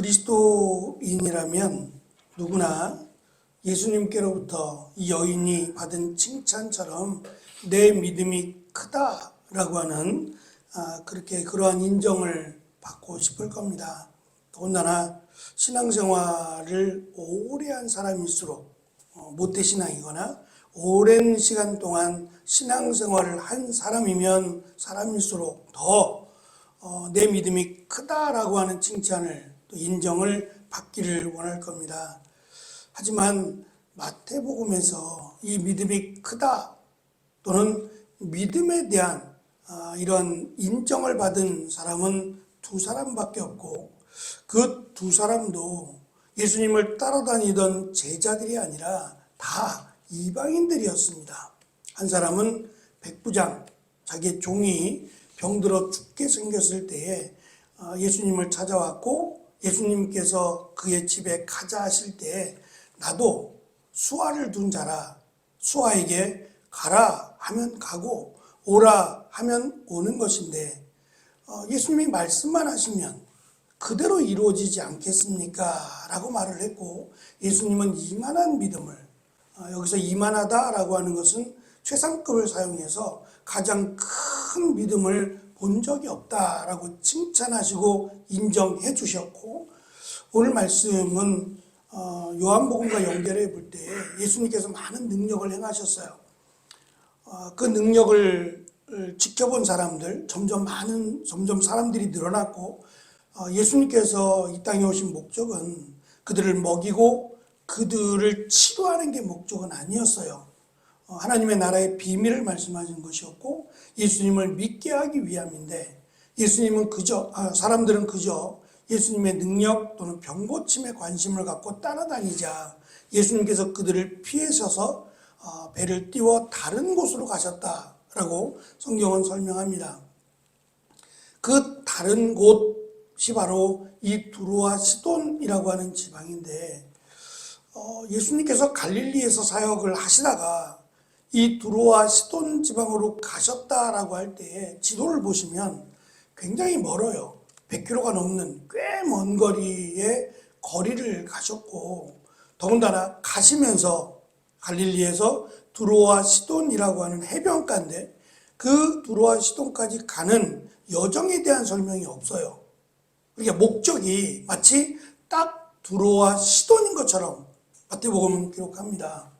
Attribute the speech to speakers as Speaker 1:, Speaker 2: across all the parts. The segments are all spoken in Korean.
Speaker 1: 그리스도인이라면 누구나 예수님께로부터 이 여인이 받은 칭찬처럼 내 믿음이 크다라고 하는 그러한 인정을 받고 싶을 겁니다. 더군다나 신앙생활을 오래 한 사람일수록 모태신앙이거나 오랜 시간 동안 신앙생활을 한 사람일수록 더 내 믿음이 크다라고 하는 칭찬을 또 인정을 받기를 원할 겁니다. 하지만 마태복음에서 이 믿음이 크다 또는 믿음에 대한 이런 인정을 받은 사람은 두 사람밖에 없고 그 두 사람도 예수님을 따라다니던 제자들이 아니라 다 이방인들이었습니다. 한 사람은 백부장, 자기의 종이 병들어 죽게 생겼을 때에 예수님을 찾아왔고 예수님께서 그의 집에 가자 하실 때에 나도 수아를 둔 자라, 수아에게 가라 하면 가고 오라 하면 오는 것인데 예수님이 말씀만 하시면 그대로 이루어지지 않겠습니까? 라고 말을 했고 예수님은 이만한 믿음을, 여기서 이만하다라고 하는 것은 최상급을 사용해서 가장 큰 믿음을 본 적이 없다라고 칭찬하시고 인정해 주셨고, 오늘 말씀은 요한복음과 연결해 볼 때 예수님께서 많은 능력을 행하셨어요. 그 능력을 지켜본 사람들, 점점 사람들이 늘어났고, 예수님께서 이 땅에 오신 목적은 그들을 먹이고 그들을 치료하는 게 목적은 아니었어요. 하나님의 나라의 비밀을 말씀하신 것이었고 예수님을 믿게 하기 위함인데, 예수님은 사람들은 그저 예수님의 능력 또는 병고침에 관심을 갖고 따라다니자 예수님께서 그들을 피하셔서 배를 띄워 다른 곳으로 가셨다라고 성경은 설명합니다. 그 다른 곳이 바로 이 두로와 시돈이라고 하는 지방인데, 예수님께서 갈릴리에서 사역을 하시다가 이 두로와 시돈 지방으로 가셨다라고 할 때에 지도를 보시면 굉장히 멀어요. 100km가 넘는 꽤 먼 거리를 가셨고, 더군다나 가시면서 갈릴리에서 두로와 시돈이라고 하는 해변가인데 그 두로와 시돈까지 가는 여정에 대한 설명이 없어요. 그러니까 목적이 마치 딱 두로와 시돈인 것처럼 마태복음은 기록합니다.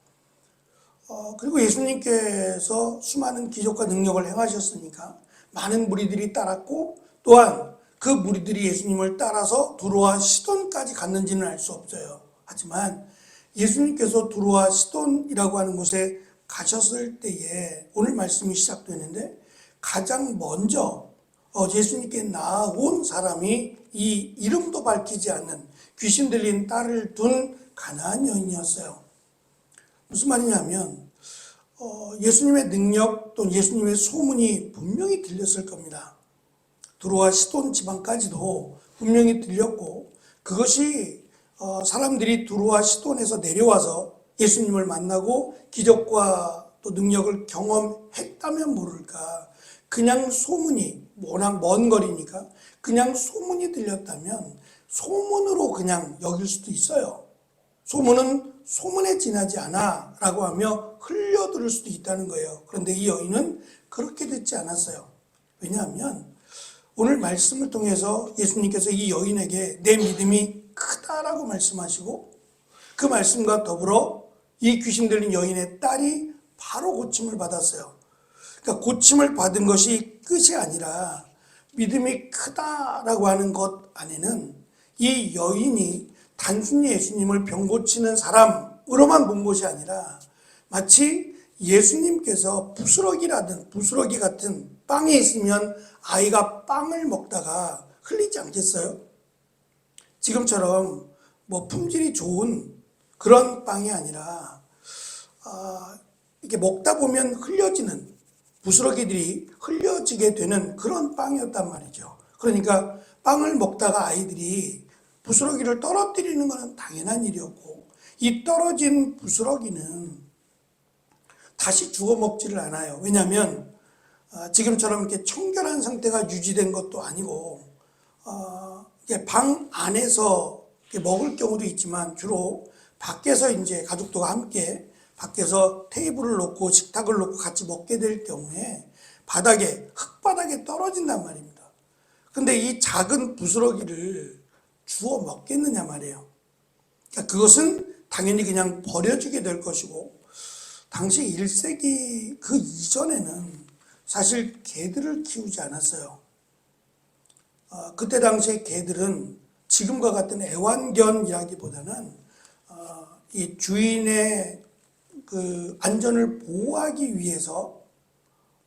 Speaker 1: 그리고 예수님께서 수많은 기적과 능력을 행하셨으니까 많은 무리들이 따랐고, 또한 그 무리들이 예수님을 따라서 두로와 시돈까지 갔는지는 알 수 없어요. 하지만 예수님께서 두로와 시돈이라고 하는 곳에 가셨을 때에 오늘 말씀이 시작되는데, 가장 먼저 예수님께 나아온 사람이 이 이름도 밝히지 않는 귀신 들린 딸을 둔 가나안 여인이었어요. 무슨 말이냐면 예수님의 능력 또는 예수님의 소문이 분명히 들렸을 겁니다. 두로와 시돈 지방까지도 분명히 들렸고, 그것이 사람들이 두로와 시돈에서 내려와서 예수님을 만나고 기적과 또 능력을 경험했다면 모를까, 그냥 소문이, 워낙 먼 거리니까 그냥 소문이 들렸다면 소문으로 그냥 여길 수도 있어요. 소문은 소문에 지나지 않아 라고 하며 흘려들을 수도 있다는 거예요. 그런데 이 여인은 그렇게 듣지 않았어요. 왜냐하면 오늘 말씀을 통해서 예수님께서 이 여인에게 내 믿음이 크다라고 말씀하시고, 그 말씀과 더불어 이 귀신 들린 여인의 딸이 바로 고침을 받았어요. 그러니까 고침을 받은 것이 끝이 아니라 믿음이 크다라고 하는 것 안에는 이 여인이 단순히 예수님을 병 고치는 사람으로만 본 것이 아니라 마치 예수님께서 부스러기 같은 빵에 있으면 아이가 빵을 먹다가 흘리지 않겠어요? 지금처럼 품질이 좋은 그런 빵이 아니라 이렇게 먹다 보면 흘려지는, 부스러기들이 흘려지게 되는 그런 빵이었단 말이죠. 그러니까 빵을 먹다가 아이들이 부스러기를 떨어뜨리는 것은 당연한 일이었고, 이 떨어진 부스러기는 다시 주워 먹지를 않아요. 왜냐하면 지금처럼 이렇게 청결한 상태가 유지된 것도 아니고 이제 방 안에서 먹을 경우도 있지만 주로 밖에서 이제 가족들과 함께 밖에서 테이블을 놓고 식탁을 놓고 같이 먹게 될 경우에 바닥에 흙바닥에 떨어진단 말입니다. 근데 이 작은 부스러기를 주워 먹겠느냐 말이에요. 그러니까 그것은 당연히 그냥 버려지게 될 것이고, 당시 1세기 그 이전에는 사실 개들을 키우지 않았어요. 그때 당시에 개들은 지금과 같은 애완견이라기보다는 이 주인의 그 안전을 보호하기 위해서,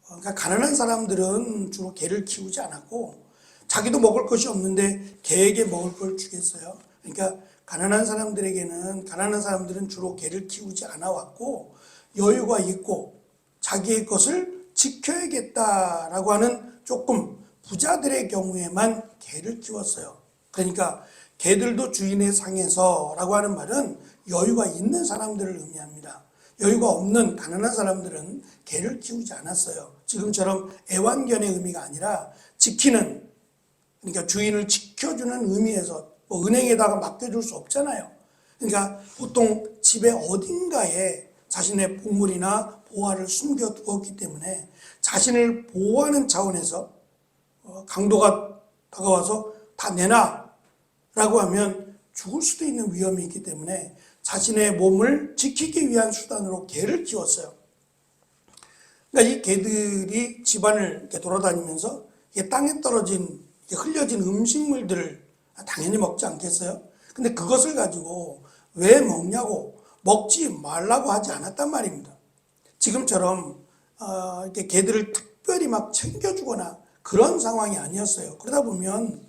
Speaker 1: 그러니까 가난한 사람들은 주로 개를 키우지 않았고, 자기도 먹을 것이 없는데 개에게 먹을 걸 주겠어요. 그러니까 가난한 사람들은 주로 개를 키우지 않아 왔고, 여유가 있고 자기의 것을 지켜야겠다라고 하는 조금 부자들의 경우에만 개를 키웠어요. 그러니까 개들도 주인의 상에서라고 하는 말은 여유가 있는 사람들을 의미합니다. 여유가 없는 가난한 사람들은 개를 키우지 않았어요. 지금처럼 애완견의 의미가 아니라 지키는, 그러니까 주인을 지켜주는 의미에서, 뭐 은행에다가 맡겨줄 수 없잖아요. 그러니까 보통 집의 어딘가에 자신의 보물이나 보화를 숨겨두었기 때문에 자신을 보호하는 차원에서 강도가 다가와서 다 내놔 라고 하면 죽을 수도 있는 위험이 있기 때문에 자신의 몸을 지키기 위한 수단으로 개를 키웠어요. 그러니까 이 개들이 집안을 이렇게 돌아다니면서 땅에 떨어진, 흘려진 음식물들을 당연히 먹지 않겠어요? 근데 그것을 가지고 왜 먹냐고, 먹지 말라고 하지 않았단 말입니다. 지금처럼 이렇게 개들을 특별히 막 챙겨주거나 그런 상황이 아니었어요. 그러다 보면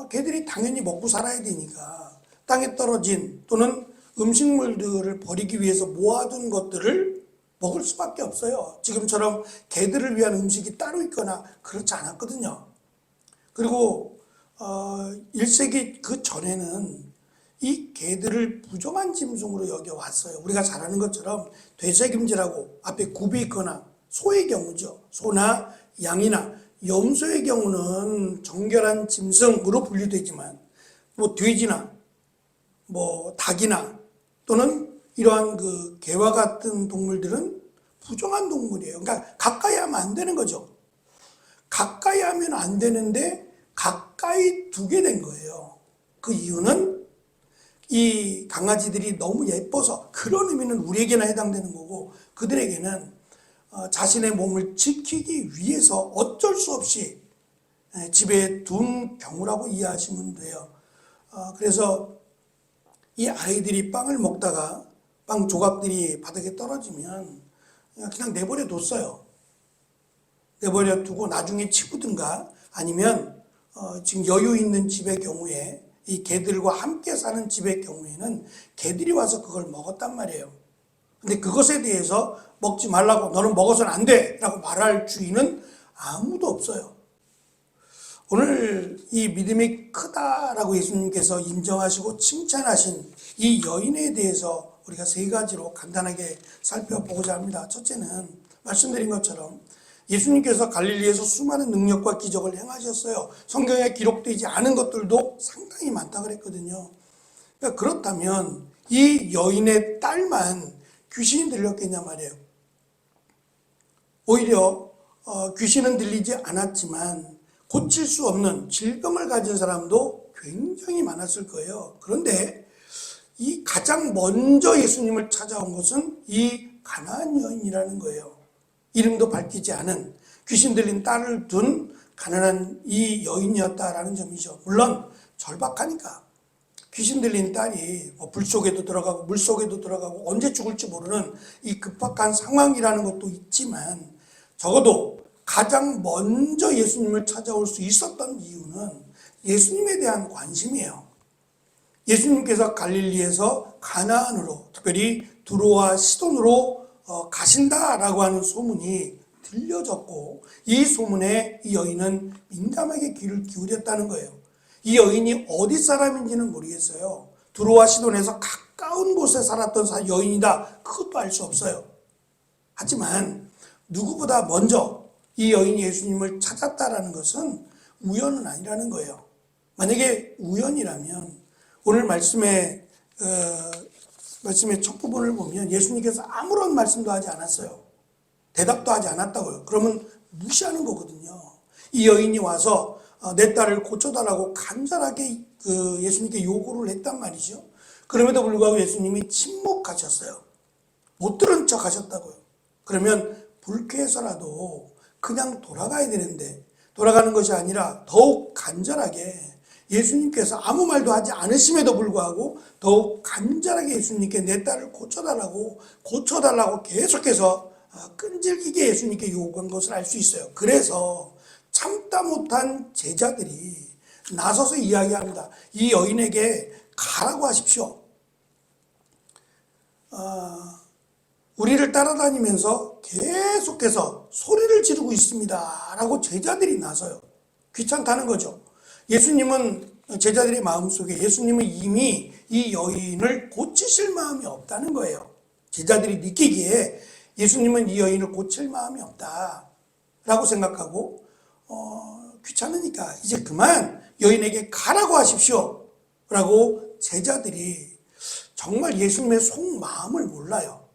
Speaker 1: 개들이 당연히 먹고 살아야 되니까 땅에 떨어진 또는 음식물들을 버리기 위해서 모아둔 것들을 먹을 수밖에 없어요. 지금처럼 개들을 위한 음식이 따로 있거나 그렇지 않았거든요. 그리고 1세기 그 전에는 이 개들을 부정한 짐승으로 여겨왔어요. 우리가 잘 아는 것처럼 되새김질하고 앞에 굽이 있거나, 소의 경우죠. 소나 양이나 염소의 경우는 정결한 짐승으로 분류되지만, 뭐 돼지나 뭐 닭이나 또는 이러한 그 개와 같은 동물들은 부정한 동물이에요. 그러니까 가까이 하면 안 되는 거죠. 가까이 하면 안 되는데 가까이 두게 된 거예요. 그 이유는 이 강아지들이 너무 예뻐서, 그런 의미는 우리에게나 해당되는 거고 그들에게는 자신의 몸을 지키기 위해서 어쩔 수 없이 집에 둔 경우라고 이해하시면 돼요. 그래서 이 아이들이 빵을 먹다가 빵 조각들이 바닥에 떨어지면 그냥 내버려 뒀어요. 내버려 두고 나중에 치우든가, 아니면 지금 여유 있는 집의 경우에, 이 개들과 함께 사는 집의 경우에는 개들이 와서 그걸 먹었단 말이에요. 근데 그것에 대해서 먹지 말라고, 너는 먹어서는 안 돼 라고 말할 주인은 아무도 없어요. 오늘 이 믿음이 크다라고 예수님께서 인정하시고 칭찬하신 이 여인에 대해서 우리가 세 가지로 간단하게 살펴보고자 합니다. 첫째는 말씀드린 것처럼 예수님께서 갈릴리에서 수많은 능력과 기적을 행하셨어요. 성경에 기록되지 않은 것들도 상당히 많다 그랬거든요. 그러니까 그렇다면 이 여인의 딸만 귀신이 들렸겠냐 말이에요. 오히려 귀신은 들리지 않았지만 고칠 수 없는 질병을 가진 사람도 굉장히 많았을 거예요. 그런데 이 가장 먼저 예수님을 찾아온 것은 이 가나안 여인이라는 거예요. 이름도 밝히지 않은 귀신 들린 딸을 둔 가난한 이 여인이었다라는 점이죠. 물론 절박하니까 귀신 들린 딸이 불 속에도 들어가고 물 속에도 들어가고 언제 죽을지 모르는 이 급박한 상황이라는 것도 있지만, 적어도 가장 먼저 예수님을 찾아올 수 있었던 이유는 예수님에 대한 관심이에요. 예수님께서 갈릴리에서 가나안으로, 특별히 두로와 시돈으로 가신다라고 하는 소문이 들려졌고, 이 소문에 이 여인은 민감하게 귀를 기울였다는 거예요. 이 여인이 어디 사람인지는 모르겠어요. 두로와 시돈에서 가까운 곳에 살았던 여인이다, 그것도 알 수 없어요. 하지만 누구보다 먼저 이 여인이 예수님을 찾았다라는 것은 우연은 아니라는 거예요. 만약에 우연이라면 오늘 말씀의 첫 부분을 보면 예수님께서 아무런 말씀도 하지 않았어요. 대답도 하지 않았다고요. 그러면 무시하는 거거든요. 이 여인이 와서 내 딸을 고쳐달라고 간절하게 예수님께 요구를 했단 말이죠. 그럼에도 불구하고 예수님이 침묵하셨어요. 못 들은 척 하셨다고요. 그러면 불쾌해서라도 그냥 돌아가야 되는데 돌아가는 것이 아니라 더욱 간절하게 예수님께서 아무 말도 하지 않으심에도 불구하고 더욱 간절하게 예수님께 내 딸을 고쳐달라고 계속해서 끈질기게 예수님께 요구한 것을 알 수 있어요. 그래서 참다 못한 제자들이 나서서 이야기합니다. 이 여인에게 가라고 하십시오. 우리를 따라다니면서 계속해서 소리를 지르고 있습니다 라고 제자들이 나서요. 귀찮다는 거죠. 제자들의 마음속에 예수님은 이미 이 여인을 고치실 마음이 없다는 거예요. 제자들이 느끼기에 예수님은 이 여인을 고칠 마음이 없다라고 생각하고 귀찮으니까 이제 그만 여인에게 가라고 하십시오 라고 제자들이 정말 예수님의 속마음을 몰라요.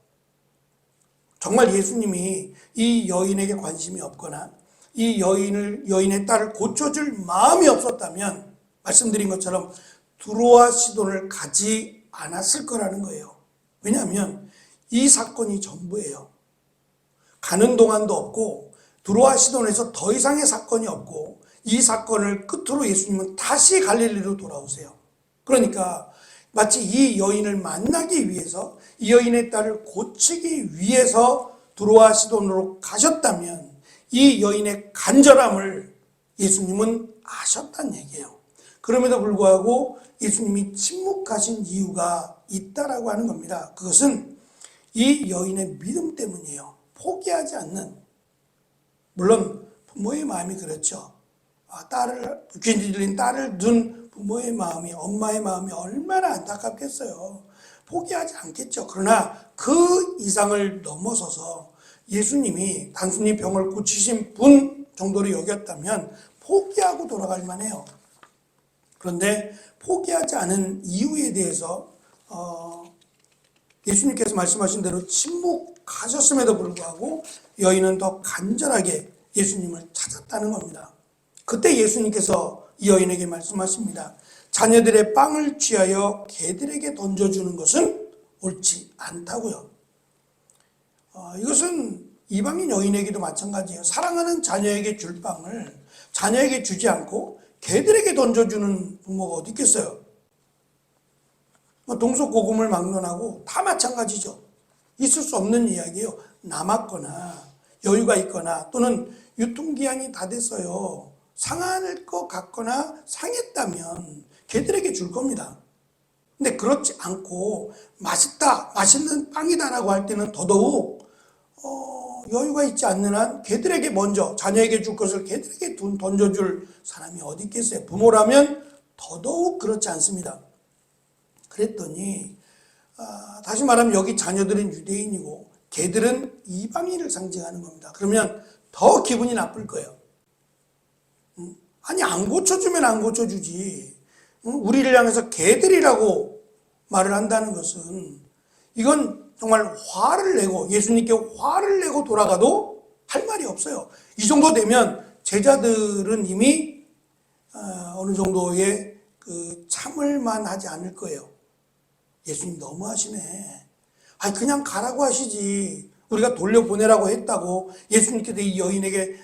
Speaker 1: 정말 예수님이 이 여인에게 관심이 없거나 이 여인의 딸을 고쳐줄 마음이 없었다면 말씀드린 것처럼 두로와 시돈을 가지 않았을 거라는 거예요. 왜냐하면 이 사건이 전부예요. 가는 동안도 없고 두로와 시돈에서 더 이상의 사건이 없고 이 사건을 끝으로 예수님은 다시 갈릴리로 돌아오세요. 그러니까 마치 이 여인을 만나기 위해서 이 여인의 딸을 고치기 위해서 두로와 시돈으로 가셨다면 이 여인의 간절함을 예수님은 아셨다는 얘기예요. 그럼에도 불구하고 예수님이 침묵하신 이유가 있다라고 하는 겁니다. 그것은 이 여인의 믿음 때문이에요. 포기하지 않는. 물론 부모의 마음이 그렇죠. 귀 들린 딸을 둔 부모의 마음이, 엄마의 마음이 얼마나 안타깝겠어요. 포기하지 않겠죠. 그러나 그 이상을 넘어서서 예수님이 단순히 병을 고치신 분 정도로 여겼다면 포기하고 돌아갈 만해요. 그런데 포기하지 않은 이유에 대해서 예수님께서 말씀하신 대로 침묵하셨음에도 불구하고 여인은 더 간절하게 예수님을 찾았다는 겁니다. 그때 예수님께서 이 여인에게 말씀하십니다. 자녀들의 빵을 취하여 개들에게 던져주는 것은 옳지 않다고요. 이것은 이방인 여인에게도 마찬가지예요. 사랑하는 자녀에게 줄 빵을 자녀에게 주지 않고 개들에게 던져주는 부모가 어디 있겠어요? 동서고금을 막론하고 다 마찬가지죠. 있을 수 없는 이야기예요. 남았거나 여유가 있거나 또는 유통기한이 다 됐어요. 상할 것 같거나 상했다면 개들에게 줄 겁니다. 근데 그렇지 않고 맛있다, 맛있는 빵이다라고 할 때는 더더욱 여유가 있지 않는 한 개들에게 먼저 자녀에게 줄 것을 개들에게 던져줄 사람이 어디 있겠어요? 부모라면 더더욱 그렇지 않습니다. 그랬더니 다시 말하면 여기 자녀들은 유대인이고 개들은 이방인을 상징하는 겁니다. 그러면 더 기분이 나쁠 거예요. 아니 안 고쳐주면 안 고쳐주지. 우리를 향해서 개들이라고 말을 한다는 것은 이건 정말 화를 내고 예수님께 화를 내고 돌아가도 할 말이 없어요. 이 정도 되면 제자들은 이미 어느 정도의 참을만 하지 않을 거예요. 예수님 너무하시네. 그냥 가라고 하시지. 우리가 돌려보내라고 했다고 예수님께서 이 여인에게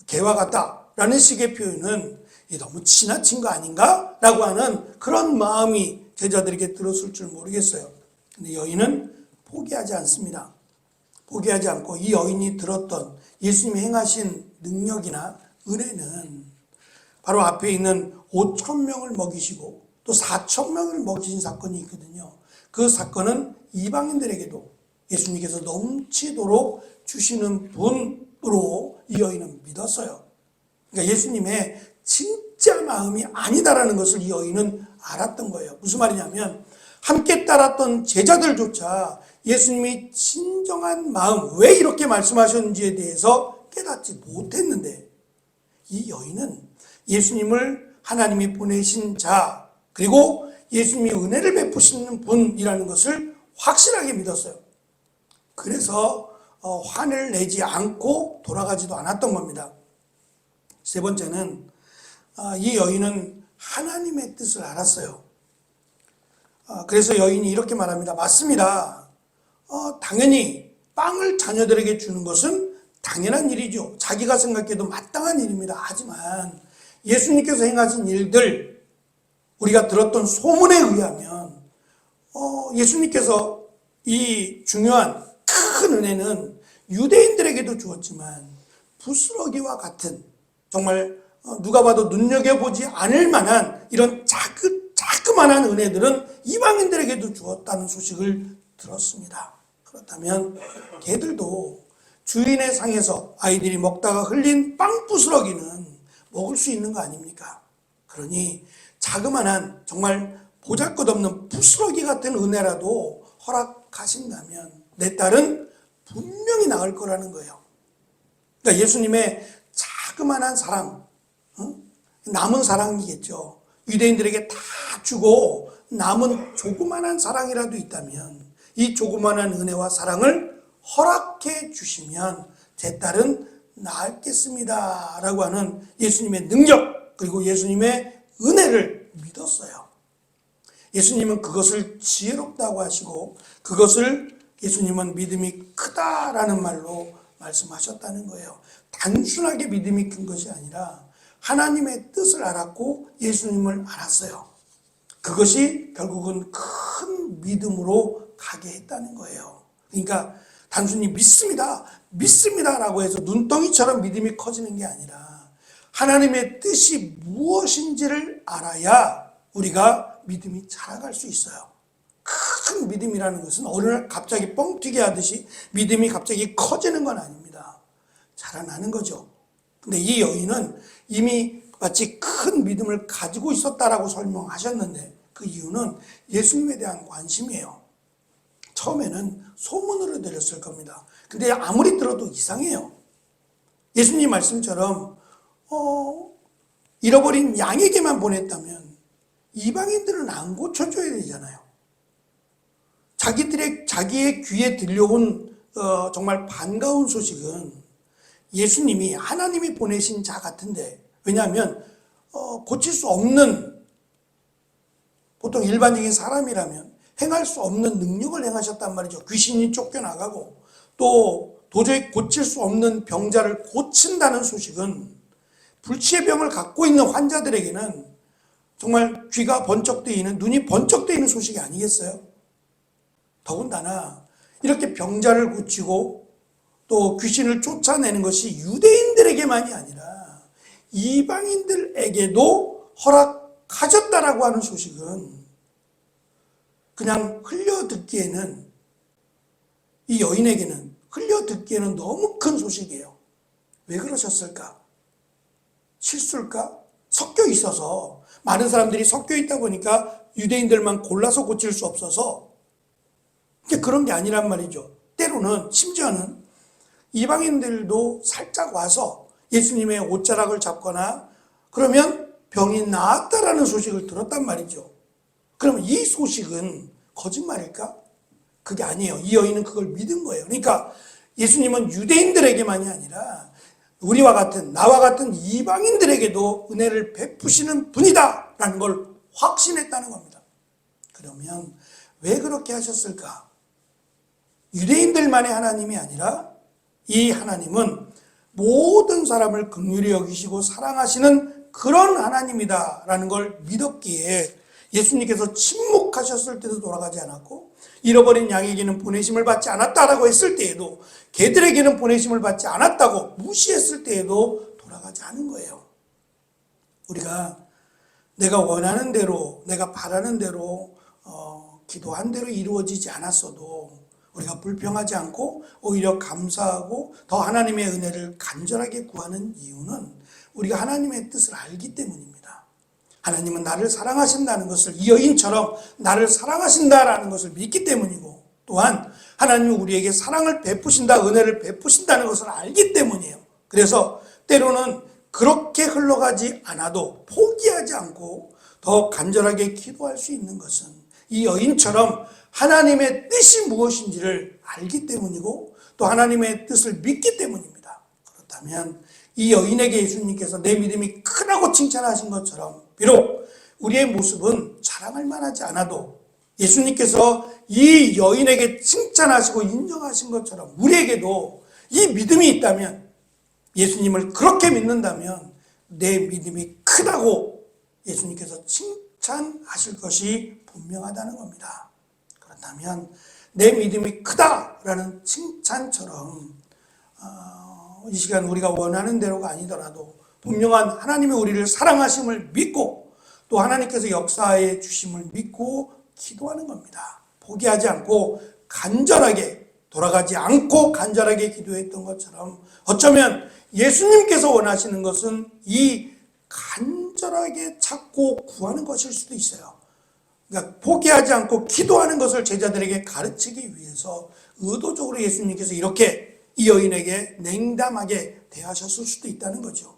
Speaker 1: 개와 같다라는 식의 표현은 너무 지나친 거 아닌가? 라고 하는 그런 마음이 제자들에게 들었을 줄 모르겠어요. 근데 여인은 포기하지 않습니다. 포기하지 않고 이 여인이 들었던 예수님이 행하신 능력이나 은혜는 바로 앞에 있는 5,000명을 먹이시고 또 4,000명을 먹이신 사건이 있거든요. 그 사건은 이방인들에게도 예수님께서 넘치도록 주시는 분으로 이 여인은 믿었어요. 그러니까 예수님의 진짜 마음이 아니다라는 것을 이 여인은 알았던 거예요. 무슨 말이냐면 함께 따랐던 제자들조차 예수님이 진정한 마음, 왜 이렇게 말씀하셨는지에 대해서 깨닫지 못했는데 이 여인은 예수님을 하나님이 보내신 자, 그리고 예수님이 은혜를 베푸시는 분이라는 것을 확실하게 믿었어요. 그래서 화를 내지 않고 돌아가지도 않았던 겁니다. 세 번째는 이 여인은 하나님의 뜻을 알았어요. 그래서 여인이 이렇게 말합니다. 맞습니다. 당연히 빵을 자녀들에게 주는 것은 당연한 일이죠. 자기가 생각해도 마땅한 일입니다. 하지만 예수님께서 행하신 일들, 우리가 들었던 소문에 의하면 예수님께서 이 중요한 큰 은혜는 유대인들에게도 주었지만 부스러기와 같은, 정말 누가 봐도 눈여겨보지 않을 만한 이런 자그마한 은혜들은 이방인들에게도 주었다는 소식을 들었습니다. 그렇다면 걔들도 주인의 상에서 아이들이 먹다가 흘린 빵 부스러기는 먹을 수 있는 거 아닙니까? 그러니 자그마한 정말 보잘것없는 부스러기 같은 은혜라도 허락하신다면 내 딸은 분명히 나을 거라는 거예요. 그러니까 예수님의 자그마한 사랑, 남은 사랑이겠죠. 유대인들에게 다 주고 남은 조그만한 사랑이라도 있다면 이 조그만한 은혜와 사랑을 허락해 주시면 제 딸은 나았겠습니다 라고 하는 예수님의 능력, 그리고 예수님의 은혜를 믿었어요. 예수님은 그것을 지혜롭다고 하시고 그것을 예수님은 믿음이 크다라는 말로 말씀하셨다는 거예요. 단순하게 믿음이 큰 것이 아니라 하나님의 뜻을 알았고 예수님을 알았어요. 그것이 결국은 큰 믿음으로 가게 했다는 거예요. 그러니까 단순히 믿습니다라고 해서 눈덩이처럼 믿음이 커지는 게 아니라 하나님의 뜻이 무엇인지를 알아야 우리가 믿음이 자라갈 수 있어요. 큰 믿음이라는 것은 어느 날 갑자기 뻥 튀게 하듯이 믿음이 갑자기 커지는 건 아닙니다. 자라나는 거죠. 근데 이 여인은 이미 마치 큰 믿음을 가지고 있었다라고 설명하셨는데 그 이유는 예수님에 대한 관심이에요. 처음에는 소문으로 들렸을 겁니다. 근데 아무리 들어도 이상해요. 예수님 말씀처럼 잃어버린 양에게만 보냈다면 이방인들은 안 고쳐줘야 되잖아요. 자기의 귀에 들려온 정말 반가운 소식은 예수님이 하나님이 보내신 자 같은데, 왜냐하면 고칠 수 없는, 보통 일반적인 사람이라면 행할 수 없는 능력을 행하셨단 말이죠. 귀신이 쫓겨나가고 또 도저히 고칠 수 없는 병자를 고친다는 소식은 불치의 병을 갖고 있는 환자들에게는 정말 귀가 번쩍 뜨이는, 눈이 번쩍 뜨이는 소식이 아니겠어요? 더군다나 이렇게 병자를 고치고 또 귀신을 쫓아내는 것이 유대인들에게만이 아니라 이방인들에게도 허락하셨다라고 하는 소식은 그냥 흘려듣기에는, 이 여인에게는 흘려듣기에는 너무 큰 소식이에요. 왜 그러셨을까? 실수일까? 섞여 있어서, 많은 사람들이 섞여 있다 보니까 유대인들만 골라서 고칠 수 없어서 그런 게 아니란 말이죠. 때로는, 심지어는 이방인들도 살짝 와서 예수님의 옷자락을 잡거나 그러면 병이 나았다라는 소식을 들었단 말이죠. 그러면 이 소식은 거짓말일까? 그게 아니에요. 이 여인은 그걸 믿은 거예요. 그러니까 예수님은 유대인들에게만이 아니라 우리와 같은, 나와 같은 이방인들에게도 은혜를 베푸시는 분이다라는 걸 확신했다는 겁니다. 그러면 왜 그렇게 하셨을까? 유대인들만의 하나님이 아니라 이 하나님은 모든 사람을 긍휼히 여기시고 사랑하시는 그런 하나님이다라는 걸 믿었기에 예수님께서 침묵하셨을 때도 돌아가지 않았고, 잃어버린 양에게는 보내심을 받지 않았다라고 했을 때에도, 개들에게는 보내심을 받지 않았다고 무시했을 때에도 돌아가지 않은 거예요. 우리가 내가 원하는 대로, 내가 바라는 대로 기도한 대로 이루어지지 않았어도 우리가 불평하지 않고 오히려 감사하고 더 하나님의 은혜를 간절하게 구하는 이유는 우리가 하나님의 뜻을 알기 때문입니다. 하나님은 나를 사랑하신다는 것을, 이 여인처럼 나를 사랑하신다라는 것을 믿기 때문이고, 또한 하나님은 우리에게 사랑을 베푸신다, 은혜를 베푸신다는 것을 알기 때문이에요. 그래서 때로는 그렇게 흘러가지 않아도 포기하지 않고 더 간절하게 기도할 수 있는 것은 이 여인처럼 하나님의 뜻이 무엇인지를 알기 때문이고 또 하나님의 뜻을 믿기 때문입니다. 그렇다면 이 여인에게 예수님께서 내 믿음이 크다고 칭찬하신 것처럼 비록 우리의 모습은 자랑할 만하지 않아도 예수님께서 이 여인에게 칭찬하시고 인정하신 것처럼 우리에게도 이 믿음이 있다면, 예수님을 그렇게 믿는다면 내 믿음이 크다고 예수님께서 칭찬하실 것이 분명하다는 겁니다. 그렇다면 내 믿음이 크다라는 칭찬처럼 이 시간 우리가 원하는 대로가 아니더라도 분명한 하나님의 우리를 사랑하심을 믿고 또 하나님께서 역사해 주심을 믿고 기도하는 겁니다. 포기하지 않고 간절하게, 돌아가지 않고 간절하게 기도했던 것처럼 어쩌면 예수님께서 원하시는 것은 이 간절하게 찾고 구하는 것일 수도 있어요. 그러니까 포기하지 않고 기도하는 것을 제자들에게 가르치기 위해서 의도적으로 예수님께서 이렇게 이 여인에게 냉담하게 대하셨을 수도 있다는 거죠.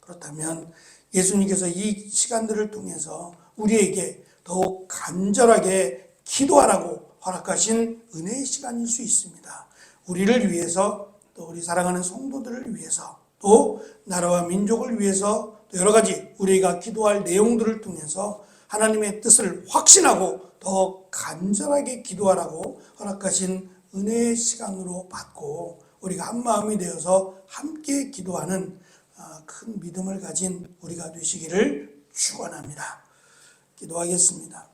Speaker 1: 그렇다면 예수님께서 이 시간들을 통해서 우리에게 더욱 간절하게 기도하라고 허락하신 은혜의 시간일 수 있습니다. 우리를 위해서, 또 우리 사랑하는 성도들을 위해서, 또 나라와 민족을 위해서, 또 여러 가지 우리가 기도할 내용들을 통해서 하나님의 뜻을 확신하고 더 간절하게 기도하라고 허락하신 은혜의 시간으로 받고 우리가 한 마음이 되어서 함께 기도하는 큰 믿음을 가진 우리가 되시기를 축원합니다. 기도하겠습니다.